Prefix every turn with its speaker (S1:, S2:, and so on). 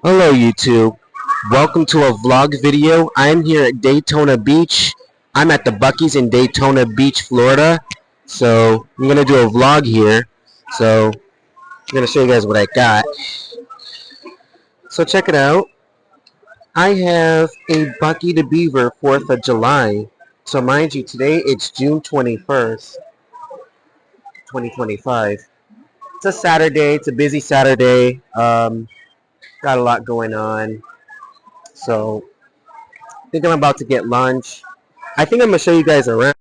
S1: Hello YouTube, welcome to a vlog video. I'm here at Daytona Beach. I'm at the Buc-ee's in Daytona Beach, Florida. So I'm going to do a vlog here. So I'm going to show you guys what I got. So check it out. I have a Buc-ee to Beaver 4th of July. So mind you, today it's June 21st, 2025. It's a Saturday. It's a busy Saturday. Got a lot going on. So I think I'm about to get lunch. I think I'm going to show you guys around.